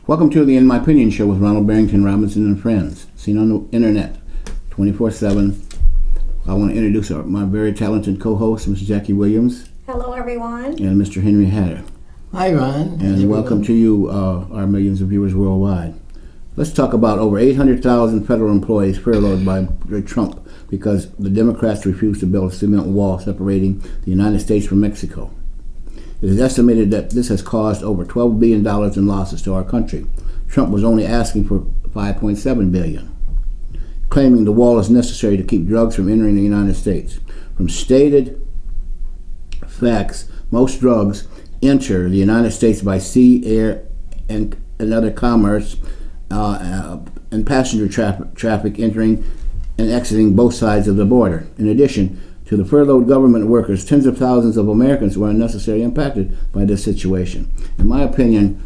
Welcome to the In My Opinion show with Ronald, Barrington, Robinson, and friends. Seen on the internet 24/7. I want to introduce my very talented co-host, Ms. Jackie Williams. Hello, everyone. And Mr. Henry Hatter. Hi, Ron. And welcome to you, our millions of viewers worldwide. Let's talk about over 800,000 federal employees furloughed by Trump because the Democrats refused to build a cement wall separating the United States from Mexico. It is estimated that this has caused over $12 billion in losses to our country. Trump was only asking for $5.7 billion, claiming the wall is necessary to keep drugs from entering the United States. From stated facts, most drugs enter the United States by sea, air, and other commerce, and passenger traffic entering and exiting both sides of the border. In addition to the furloughed government workers, tens of thousands of Americans were unnecessarily impacted by this situation. In my opinion,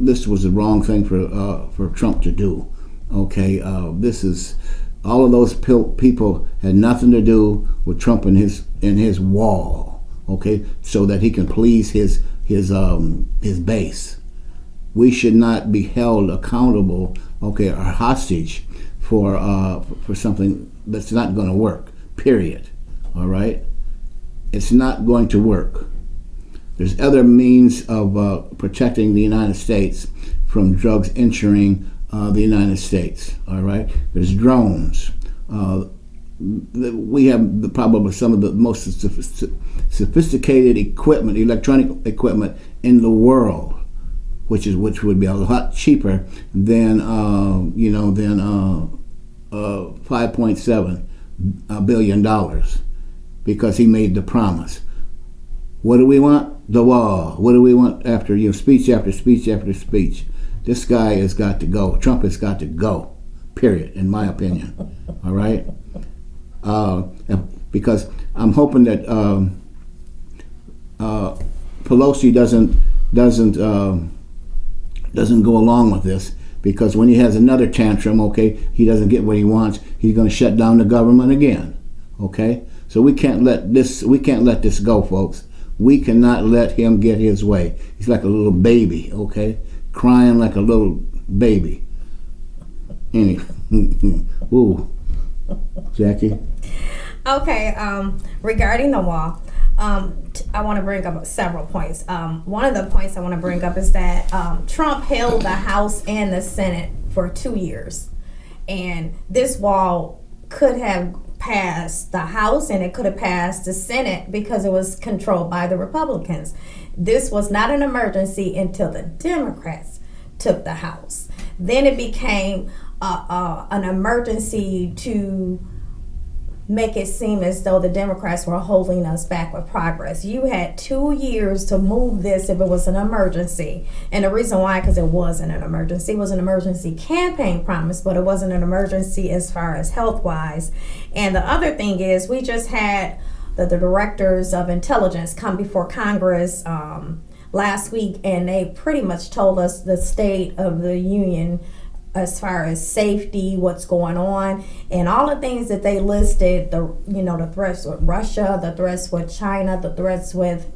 this was the wrong thing for Trump to do. Okay, this is all of those people had nothing to do with Trump and his wall. Okay, so that he can please his base. We should not be held accountable, okay, or hostage for something that's not going to work. Period. All right, it's not going to work. There's other means of protecting the United States from drugs entering the United States. All right, there's drones. We have probably some of the most sophisticated equipment, electronic equipment in the world, which would be a lot cheaper than $5.7 billion, because he made the promise. What do we want? The wall. What do we want after speech after speech after speech? This guy has got to go. Trump has got to go. Period. In my opinion. All right. Because I'm hoping that Pelosi doesn't go along with this, because when he has another tantrum, okay, he doesn't get what he wants, he's going to shut down the government again. Okay, so we can't let this go, folks. We cannot let him get his way. He's like a little baby, okay, crying like a little baby. Anyway, ooh, Jackie. Okay, regarding the wall, I want to bring up several points. One of the points I want to bring up is that Trump held the House and the Senate for 2 years. And this wall could have passed the House and it could have passed the Senate because it was controlled by the Republicans. This was not an emergency until the Democrats took the House. Then it became an emergency to make it seem as though the Democrats were holding us back with progress. You had 2 years to move this if it was an emergency. And the reason why, because it wasn't an emergency. It was an emergency campaign promise, but it wasn't an emergency as far as health-wise. And the other thing is, we just had the directors of intelligence come before Congress last week, and they pretty much told us the state of the union as far as safety, what's going on, and all the things that they listed, the threats with Russia, the threats with China, the threats with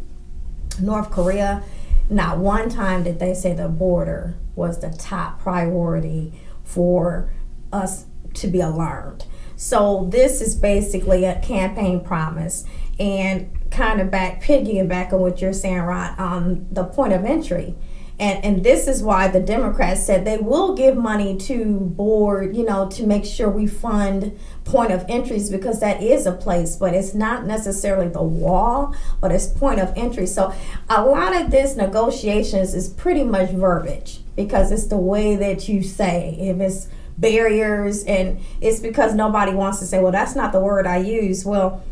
North Korea. Not one time did they say the border was the top priority for us to be alarmed. So this is basically a campaign promise, and kind of piggybacking on what you're saying, Ron, on the point of entry. And this is why the Democrats said they will give money to board, to make sure we fund point of entries, because that is a place, but it's not necessarily the wall, but it's point of entry. So a lot of this negotiations is pretty much verbiage, because it's the way that you say. If it's barriers, and it's because nobody wants to say, well, that's not the word I use. Well,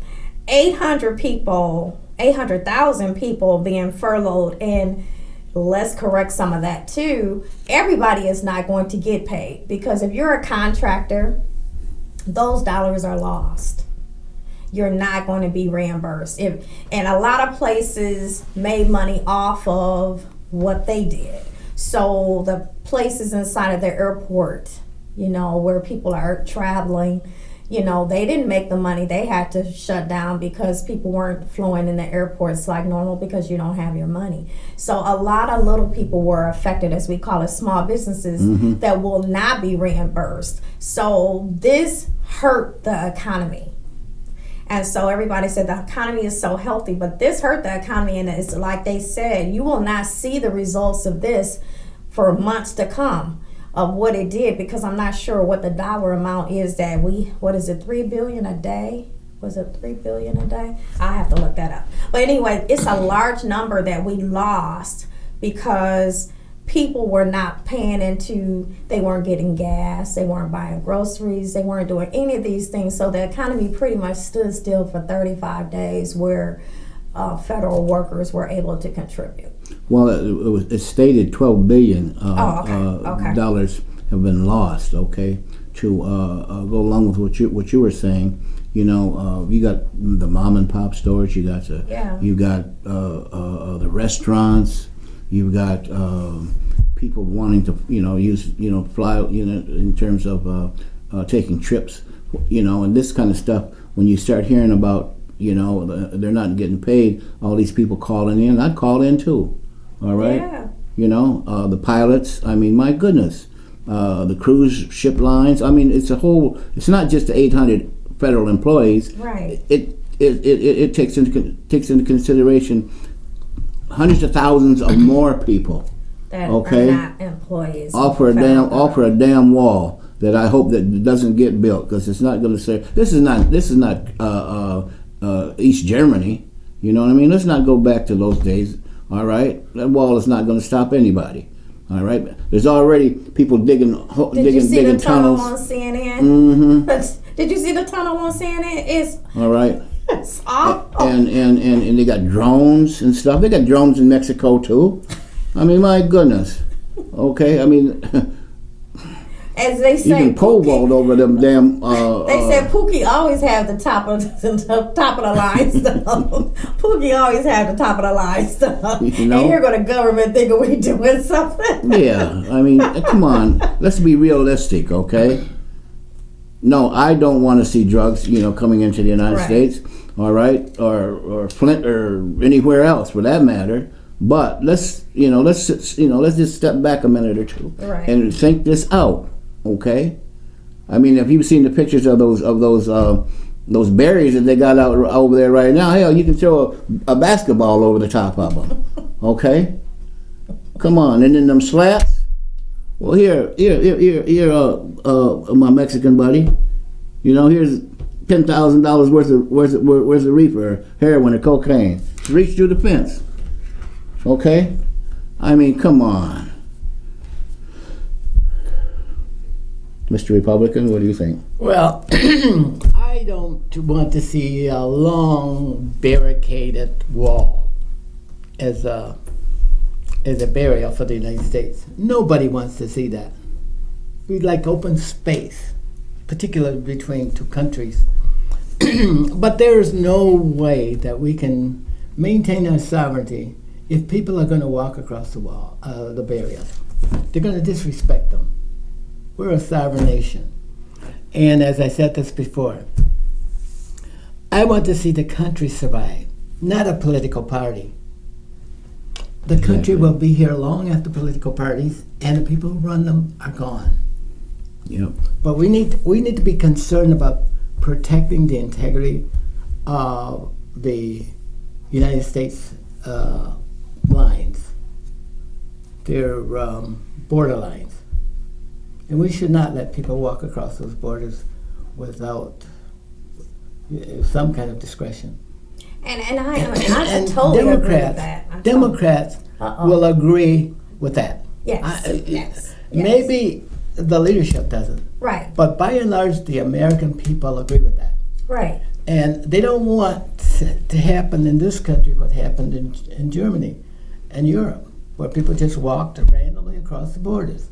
800,000 people being furloughed, and let's correct some of that too. Everybody is not going to get paid, because if you're a contractor, those dollars are lost. You're not going to be reimbursed. And a lot of places made money off of what they did. So the places inside of the airport, where people are traveling, you know, they didn't make the money. They had to shut down because people weren't flowing in the airports like normal because you don't have your money. So a lot of little people were affected, as we call it, small businesses that will not be reimbursed. So this hurt the economy. And so everybody said the economy is so healthy, but this hurt the economy. And it's like they said, you will not see the results of this for months to come of what it did, because I'm not sure what the dollar amount is that what is it, 3 billion a day? Was it 3 billion a day? I'll have to look that up. But anyway, it's a large number that we lost because people were not paying into, they weren't getting gas, they weren't buying groceries, they weren't doing any of these things. So the economy pretty much stood still for 35 days where federal workers were able to contribute. Well, it stated $12 billion dollars have been lost. Okay, to go along with what you were saying, you know, you got the mom and pop stores, you got the restaurants, you've got people wanting to, you know, fly, you know, in terms of taking trips, you know, and this kind of stuff. When you start hearing about, you know, they're not getting paid, all these people calling in, I'd call in too. All right, yeah. You know, the pilots. I mean, my goodness, the cruise ship lines. I mean, it's not just the 800 federal employees. Right. It takes into consideration hundreds of thousands of more people that are not employees. All for a damn wall that I hope that doesn't get built, because it's not going to say this is not East Germany. You know what I mean? Let's not go back to those days. All right, that wall is not going to stop anybody. All right, there's already people digging tunnels. Did you see the tunnel on CNN? Mm-hmm. Did you see the tunnel on CNN? It's all right. It's awful. And they got drones and stuff. They got drones in Mexico too. I mean, my goodness. Okay, I mean, as they say, even pole vault over them damn. They said Pookie always have the top of the line stuff. Pookie always have the top of the line stuff. You know? And here go the government thinking we doing something. Yeah, I mean, come on, let's be realistic, okay? No, I don't want to see drugs, you know, coming into the United States, all right, or Flint or anywhere else for that matter. But let's just step back a minute or two and think this out. Okay, I mean, if you've seen the pictures of those berries that they got out over there right now, hell, you can throw a basketball over the top of them. Okay, come on, and then them slats. Well, here, my Mexican buddy. You know, here's $10,000 worth of reefer, heroin, or cocaine. Reach through the fence. Okay, I mean, come on. Mr. Republican, what do you think? Well, I don't want to see a long barricaded wall as a barrier for the United States. Nobody wants to see that. We'd like open space, particularly between two countries. But there's no way that we can maintain our sovereignty if people are going to walk across the wall, the barriers. They're going to disrespect them. We're a sovereign nation. And as I said this before, I want to see the country survive, not a political party. The country will be here long after political parties and the people who run them are gone. Yep. But we need to be concerned about protecting the integrity of the United States lines, their border lines. And we should not let people walk across those borders without some kind of discretion. And I totally agree with that. Democrats will agree with that. Yes. Maybe the leadership doesn't. Right. But by and large, the American people agree with that. Right. And they don't want to happen in this country what happened in Germany and Europe, where people just walked randomly across the borders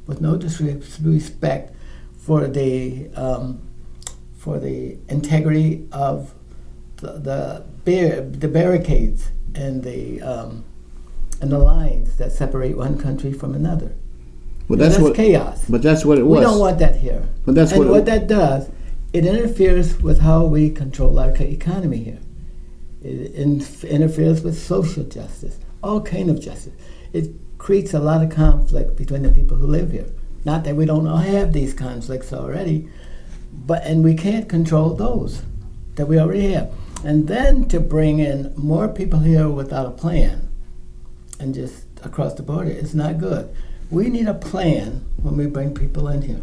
with no disrespect for the integrity of the barricades and the lines that separate one country from another. Well, that's chaos. But that's what it was. We don't want that here. But that's what that does It interferes with how we control our economy here. It interferes with social justice, all kind of justice. It creates a lot of conflict between the people who live here. Not that we don't have these conflicts already, and we can't control those that we already have. And then to bring in more people here without a plan and just across the border is not good. We need a plan when we bring people in here,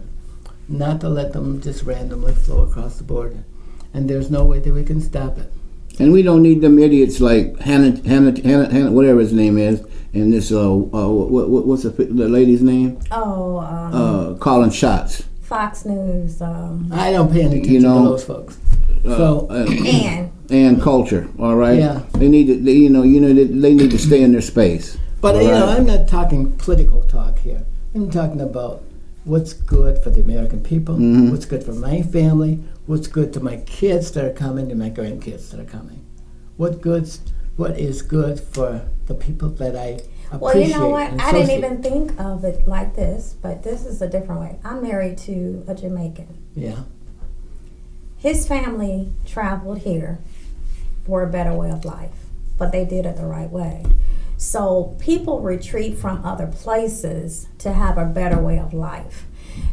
not to let them just randomly flow across the border. And there's no way that we can stop it. And we don't need them idiots like Hannah, whatever his name is, and this what's the lady's name? Calling shots. Fox News. I don't pay any attention to those folks. And culture. All right. Yeah. They need to. They need to stay in their space. But I'm not talking political talk here. I'm talking about what's good for the American people, what's good for my family, what's good to my kids that are coming and my grandkids that are coming. What is good for the people that I appreciate. Well, you know what? And I didn't associate. even think of it like this, but this is a different way. I'm married to a Jamaican. Yeah. His family traveled here for a better way of life, but they did it the right way. So people retreat from other places to have a better way of life.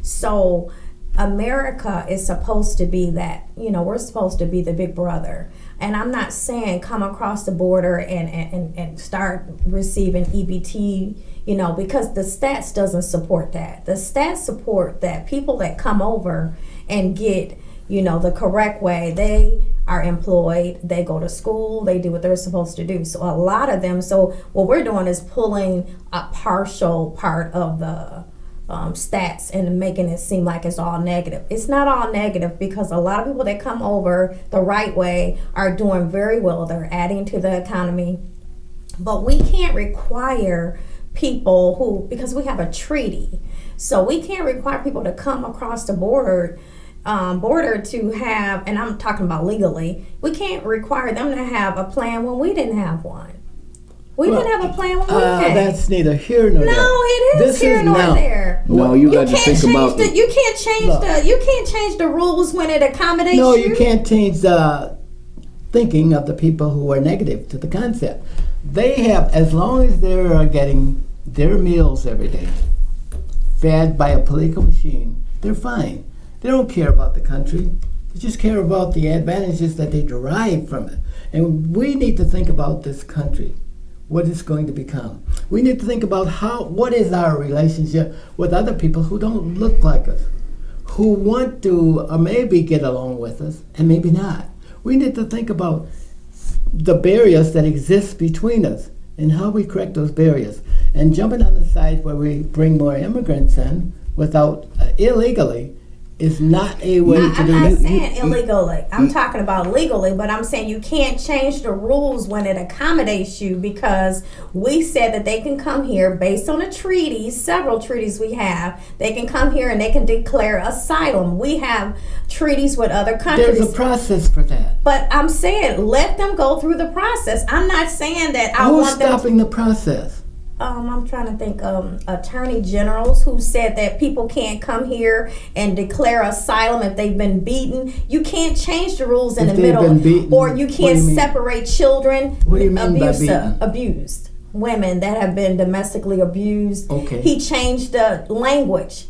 So America is supposed to be that, we're supposed to be the big brother. And I'm not saying come across the border and start receiving EBT, because the stats doesn't support that. The stats support that people that come over and get, the correct way, they are employed, they go to school, they do what they're supposed to do. So a lot of them, so what we're doing is pulling a partial part of the stats and making it seem like it's all negative. It's not all negative, because a lot of people that come over the right way are doing very well. They're adding to the economy. But we can't require people because we have a treaty. So we can't require people to come across the border to have, and I'm talking about legally, we can't require them to have a plan when we didn't have one. We didn't have a plan when we came. That's neither here nor there. No, it is here nor there. No, you got to think about it. You can't change the rules when it accommodates you. No, you can't change the thinking of the people who are negative to the concept. They have, as long as they're getting their meals every day, fed by a political machine, they're fine. They don't care about the country. They just care about the advantages that they derive from it. And we need to think about this country, what it's going to become. We need to think about what is our relationship with other people who don't look like us, who want to maybe get along with us and maybe not. We need to think about the barriers that exist between us and how we correct those barriers. And jumping on the side where we bring more immigrants in without illegally is not a way to do that. I'm not saying illegally. I'm talking about legally, but I'm saying you can't change the rules when it accommodates you, because we said that they can come here based on a treaty, several treaties we have. They can come here and they can declare asylum. We have treaties with other countries. There's a process for that. But I'm saying let them go through the process. I'm not saying that I Who's want them stopping the process? I'm trying to think attorney generals who said that people can't come here and declare asylum if they've been beaten. You can't change the rules in If the they've middle, been beaten, or you what can't do you mean? separate children. What do you mean by beaten? Abused women that have been domestically abused. Okay. He changed the language.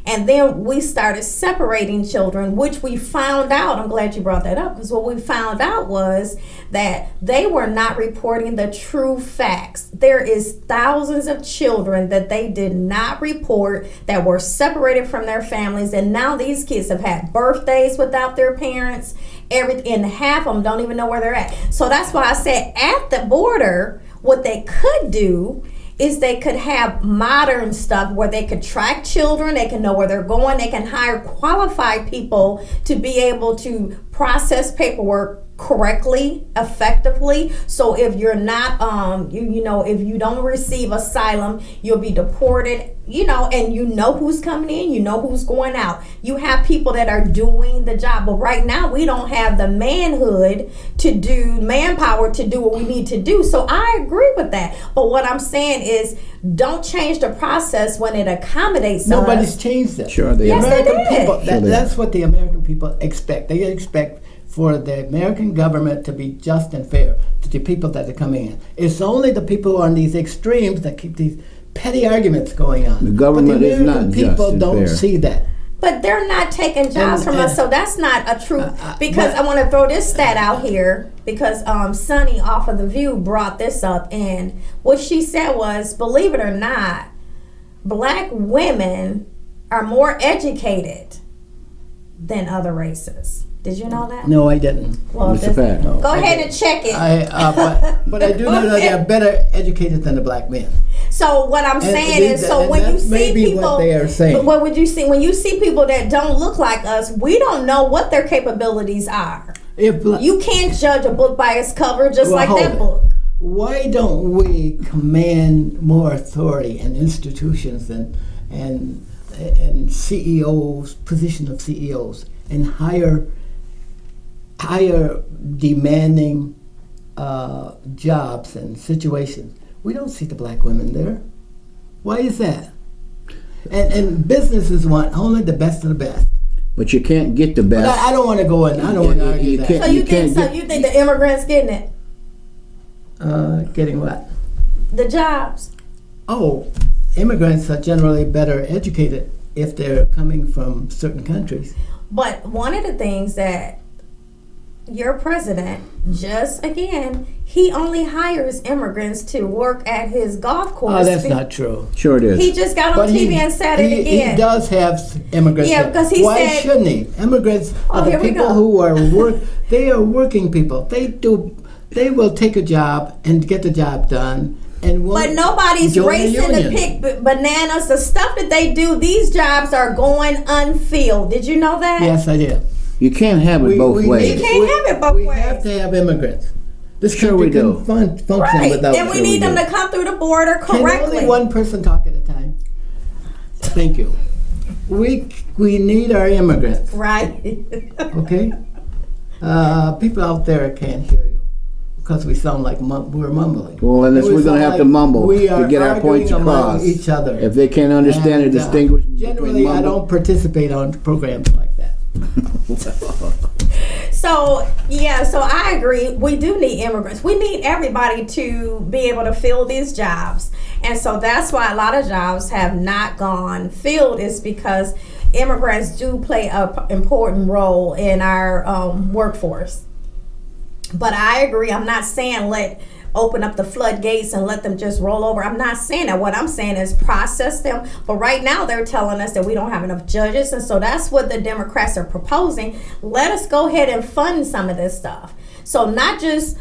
And then we started separating children, which we found out, I'm glad you brought that up, because what we found out was that they were not reporting the true facts. There is thousands of children that they did not report that were separated from their families, and now these kids have had birthdays without their parents, and half of them don't even know where they're at. So that's why I said at the border, what they could do is they could have modern stuff where they could track children, they can know where they're going, they can hire qualified people to be able to process paperwork correctly, effectively. So if you're not, if you don't receive asylum, you'll be deported, and you know who's coming in, you know who's going out. You have people that are doing the job. But right now, we don't have the manpower to do what we need to do. So I agree with that. But what I'm saying is, don't change the process when it accommodates Nobody's us. changed that. Sure, they Yes, are. they American did. people, Sure they that's what the American people expect. They expect for the American government to be just and fair to the people that are coming in. It's only the people who are on these extremes that keep these petty arguments going on. The government but the is American not just people and don't fair. see that. But they're not taking jobs from us, so that's not a true. Because but- I want to throw this stat out here because Sunny off of The View brought this up, and what she said was, believe it or not, black women are more educated than other races. Did you know that? No, I didn't. Well, It's a fact. No, go I ahead didn't. and check it. But I do know that they're better educated than the black men. So what I'm saying is, so and when you that's see maybe people, what they are saying. but what would you see when you see people that don't look like us? We don't know what their capabilities are. If bla- You can't judge a book by its cover, just Well, like hold that it. book. Why don't we command more authority in institutions and CEOs, position of CEOs, and higher demanding jobs and situations? We don't see the black women there. Why is that? And businesses want only the best of the best. But you can't get the But best. I don't want to go in. I don't want to argue you that. can't- So you you think can't get- you think the immigrants getting it, Getting what? the jobs? Oh, immigrants are generally better educated if they're coming from certain countries. But one of the things that your president, just again, he only hires immigrants to work at his golf course. Oh, that's not true. Sure it is. He just got on But TV and said it again. He does have immigrants. Yeah, there. because he Why said- shouldn't he? Immigrants Oh, are the here we people go. who are They are working people. They will take a job and get the job done. And won't But nobody's join the racing to union. pick bananas. The stuff that they do, these jobs are going unfilled. Did you know that? Yes, I did. You can't have it both ways. You can't have it both we ways. have to have immigrants. This Sure country we do. can function Right. without. And we need them to come through the border Can correctly. only one person talk at a time? Thank you. We need our immigrants. Right. Okay? People out there can't hear you because we sound like we're mumbling. Well, then And we we're going to sound have like to mumble we to are get our arguing points among across. each other. If they can't understand or And, distinguish generally, between I mumble. don't participate on programs like that. So I agree. We do need immigrants. We need everybody to be able to fill these jobs. And so that's why a lot of jobs have not gone filled, is because immigrants do play an important role in our workforce. But I agree. I'm not saying open up the floodgates and let them just roll over. I'm not saying that. What I'm saying is process them. But right now they're telling us that we don't have enough judges. And so that's what the Democrats are proposing. Let us go ahead and fund some of this stuff. So not just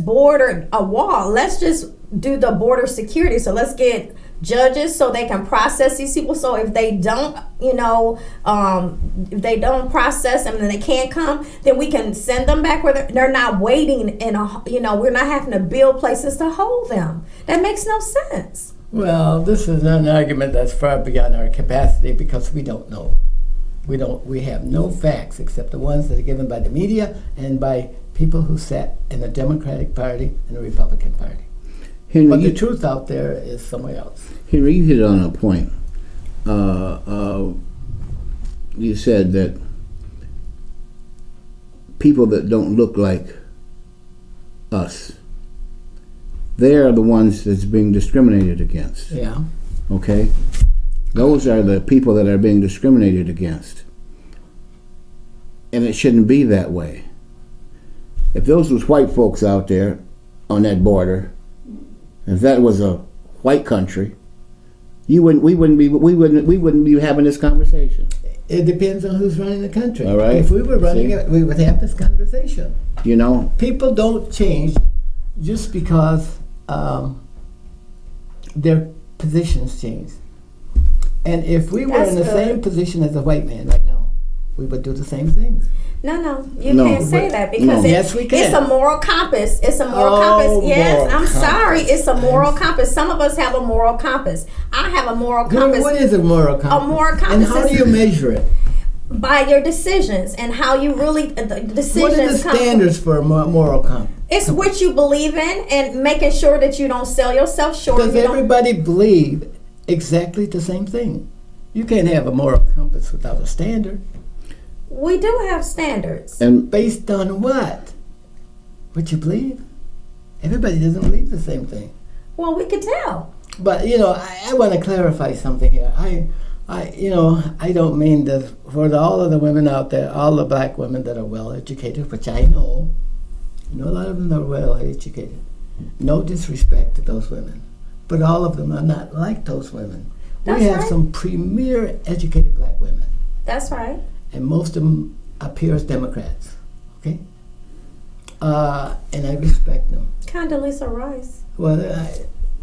border a wall. Let's just do the border security. So let's get judges so they can process these people. So if they don't, if they don't process them and they can't come, then we can send them back where they're not waiting we're not having to build places to hold them. That makes no sense. Well, this is an argument that's far beyond our capacity because we don't know. We have no facts except the ones that are given by the media and by people who sat in the Democratic Party and the Republican Party. Henry, But the you, truth out there is somewhere else. Henry, you hit on a point. You said that people that don't look like us, they are the ones that's being discriminated against. Yeah. Okay? Those are the people that are being discriminated against. And it shouldn't be that way. If those was white folks out there on that border, if that was a white country, we wouldn't be having this conversation. It depends on who's running the country. All right. If we were running See? it, we would have this conversation. You know? People don't change just because their positions change. And if we were That's in the good. same position as a white man right now, we would do the same things. No, you No, can't say but- that because no. Yes, we can. it's a moral compass. It's a moral Oh, compass. Yes, moral I'm compass. sorry. It's a moral compass. Some of us have a moral compass. I have a moral compass. What is a moral compass? moral And compass how is- do you measure it? By your decisions and how you really the decisions What are the come from- standards for a moral compass? It's what you believe in and making sure that you don't sell yourself short. Does You don't- everybody believe exactly the same thing? You can't have a moral compass without a standard. We do have standards. And Based on what? What you believe? Everybody doesn't believe the same thing. Well, we could tell. But I want to clarify something here. I don't mean that for all of the women out there, all the black women that are well educated, which I know a lot of them are well educated. No disrespect to those women, but all of them are not like those women. That's We have right. some premier educated black women, That's right. and most of them appear as Democrats. Okay, and I respect them. Condoleezza Rice. Well,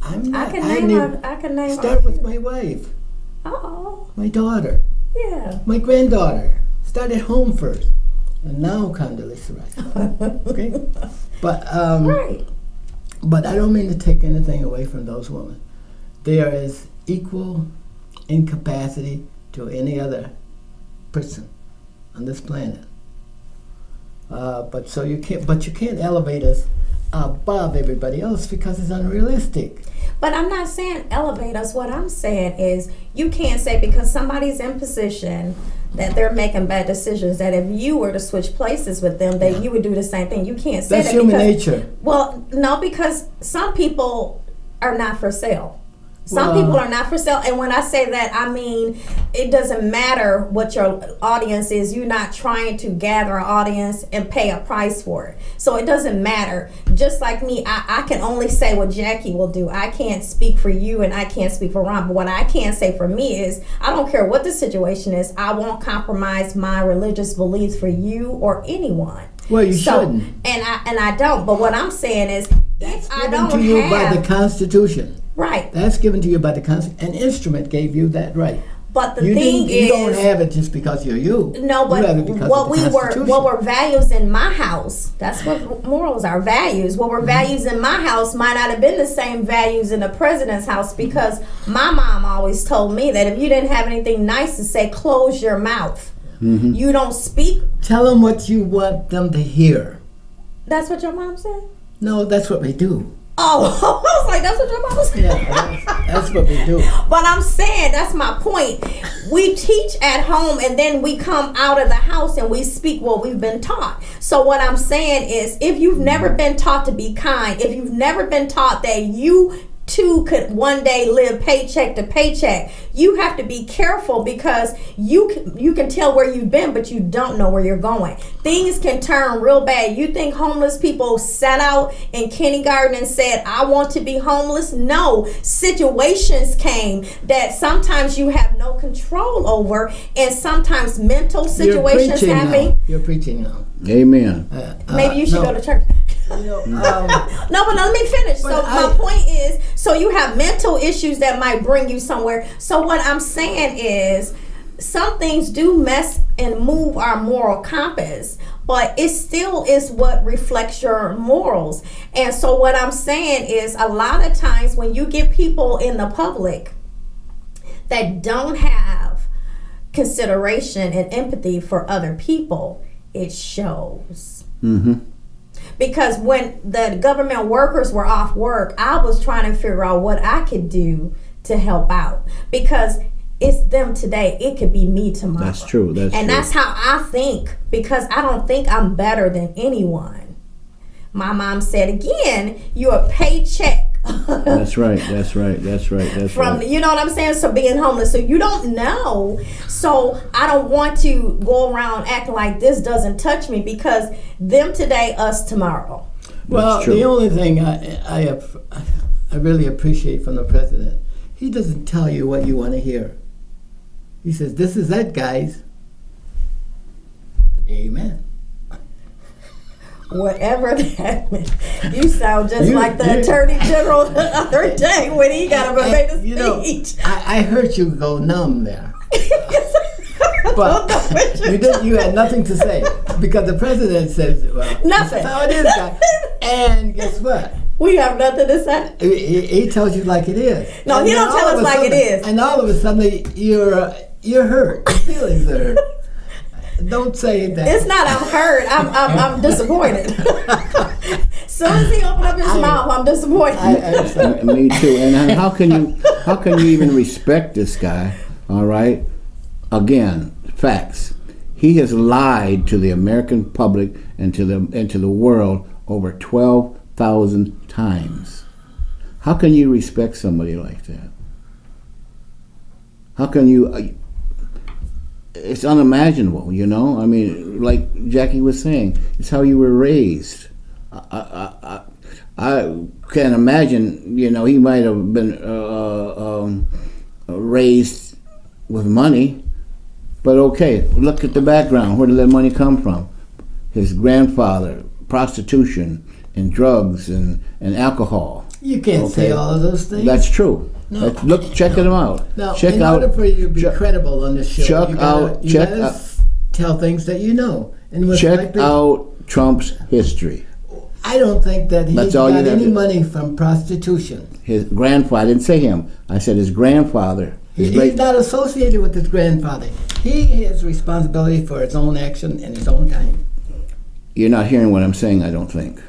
I'm not. I can name. Start with my wife, Oh, my daughter, yeah. my granddaughter. Start at home first, and now Condoleezza Rice. Okay, but Right. but I don't mean to take anything away from those women. They are as equal in capacity to any other person on this planet. But you can't elevate us above everybody else because it's unrealistic. But I'm not saying elevate us. What I'm saying is you can't say because somebody's in position that they're making bad decisions that if you were to switch places with them, that you would do the same thing. You can't say That's that human because, nature. Well, no, because some people are not for sale. Some Well, people are not for sale. And when I say that, I mean, it doesn't matter what your audience is. You're not trying to gather an audience and pay a price for it. So it doesn't matter. Just like me, I can only say what Jackie will do. I can't speak for you and I can't speak for Ron. But what I can say for me is I don't care what the situation is. I won't compromise my religious beliefs for you or anyone. Well, you shouldn't. And I don't. But what I'm saying is if I Given don't to you have... by the Constitution. Right. That's given to you by the Constitution. An instrument gave you that right. But the You thing is... you don't have it just because you're you. No, You but have it because what of the Constitution. what were values in my house, that's what morals are, values. What were values in my house might not have been the same values in the president's house because my mom always told me that if you didn't have anything nice to say, close your mouth. You don't speak. Tell them what you want them to hear. That's what your mom said? No, that's what we do. Oh, I was like, that's what your mom said? Yeah, that's what we do. But I'm saying, that's my point. We teach at home and then we come out of the house and we speak what we've been taught. So what I'm saying is, if you've never been taught to be kind, if you've never been taught that you too could one day live paycheck to paycheck, you have to be careful because you can tell where you've been, but you don't know where you're going. Things can turn real bad. You think homeless people sat out in kindergarten and said, I want to be homeless? No, situations came that sometimes you have no control over, and sometimes mental situations happen. You're preaching now. amen. Maybe you should go to church. No, but let me finish. So my point is, so you have mental issues that might bring you somewhere. So what I'm saying is, some things do mess and move our moral compass, but it still is what reflects your morals. And so what I'm saying is, a lot of times when you get people in the public that don't have consideration and empathy for other people, it shows. Because when the government workers were off work, I was trying to figure out what I could do to help out. Because it's them today, it could be me tomorrow. That's true. That's how I think, because I don't think I'm better than anyone. My mom said, again, you're a paycheck. That's right. From, you know what I'm saying? So being homeless, so you don't know. So I don't want to go around acting like this doesn't touch me, because them today, us tomorrow. Well, true. the only thing I really appreciate from the president, he doesn't tell you what you want to hear. He says, this is it, guys. Amen. Whatever that meant. You sound just like the Attorney General the other day when he got up and made a speech. I heard you go numb there. But don't know what you're you had nothing to say because the president says, well, Nothing. that's how it is, guys. And guess what? We have nothing to say. He tells you like it is. No, And he then don't tell all of us a like it sudden- is. And all of a sudden, you're hurt. Your feelings are hurt. Don't say that. It's not I'm hurt. I'm disappointed. Soon as he opened up his mouth, I'm disappointed. I'm sorry. Me too. And how can you even respect this guy? All right. Again, facts. He has lied to the American public and to the world over 12,000 times. How can you respect somebody like that? How can you? It's unimaginable, you know. I mean, like Jackie was saying, it's how you were raised. I can't imagine, you know, he might have been raised with money, but okay, look at the background. Where did that money come from? His grandfather, prostitution and drugs and alcohol. You can't say all of those things. That's true. No. Look, check them out. Now, check in out, order for you to be credible on this show, you gotta tell things that you know. And with check like people, out Trump's history. I don't think that he That's got all you have any to- money from prostitution. His grandfather, I didn't say him. I said his grandfather. His He's great, not associated with his grandfather. He has responsibility for his own action and his own time. you're not hearing what I'm saying, I don't think.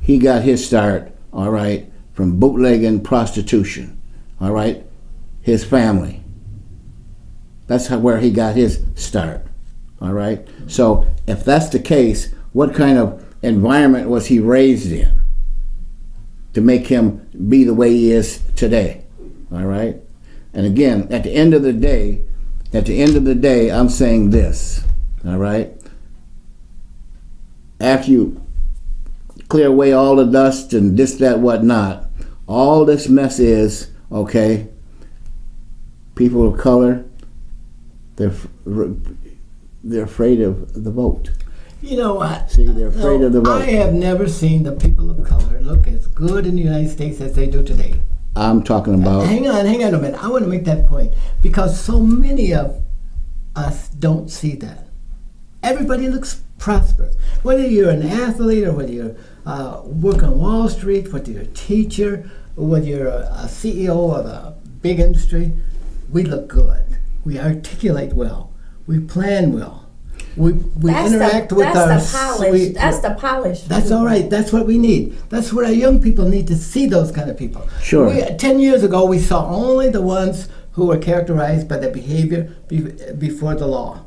He got his start, all right, from bootlegging prostitution, all right, his family. That's where he got his start, all right? So if that's the case, what kind of environment was he raised in to make him be the way he is today, all right? And again, at the end of the day, I'm saying this, all right? After you clear away all the dust and this, that, whatnot, all this mess is, okay, people of color, they're afraid of the vote. You know what? See, they're afraid of the vote. I have never seen the people of color look as good in the United States as they do today. I'm talking about... Hang on a minute. I want to make that point because so many of us don't see that. Everybody looks prosperous. Whether you're an athlete or whether you work on Wall Street, whether you're a teacher, or whether you're a CEO of a big industry, we look good. We articulate well. We plan well. We interact with our... That's the polish. That's all right. That's what we need. That's what our young people need to see, those kind of people. Sure. 10 years ago, we saw only the ones who were characterized by their behavior before the law.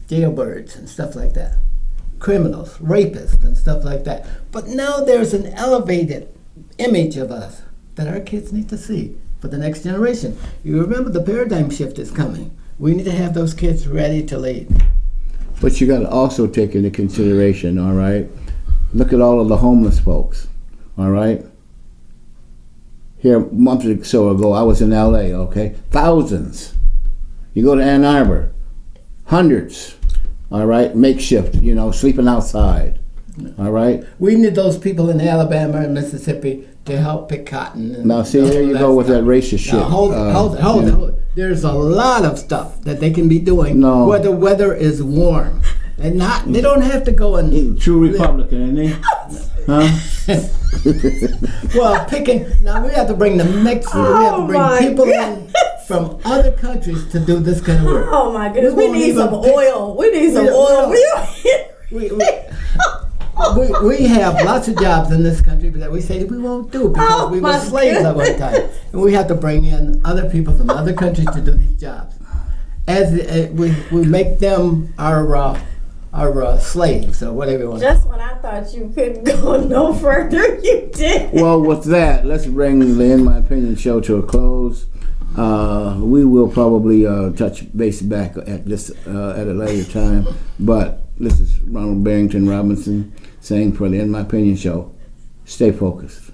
Jailbirds and stuff like that. Criminals, rapists and stuff like that. But now there's an elevated image of us that our kids need to see for the next generation. You remember the paradigm shift is coming. We need to have those kids ready to lead. But you got to also take into consideration, all right? Look at all of the homeless folks, all right? Here, a month or so ago, I was in L.A., okay? Thousands. You go to Ann Arbor, hundreds, all right? Makeshift, you know, sleeping outside, all right? We need those people in Alabama and Mississippi to help pick cotton. And Now, see, there you go with that racist shit. Now, hold it. There's a lot of stuff that they can be doing No. where the weather is warm. And they don't have to go and... True Republican, isn't he? Huh? Well, now we have to bring the mix. We have to bring people in from other countries to do this kind of work. Oh my goodness, we won't need even some pick- oil. We need some We- oil. We have lots of jobs in this country that we say we won't do because Oh, we were my slaves at one time. And we have to bring in other people from other countries to do these jobs. As we make them our slaves or whatever you want. Just when I thought you couldn't go no further, you did. Well, with that, let's bring the In My Opinion show to a close. We will probably touch base back at this at a later time. But this is Ronald Barrington Robinson saying for the In My Opinion show, stay focused.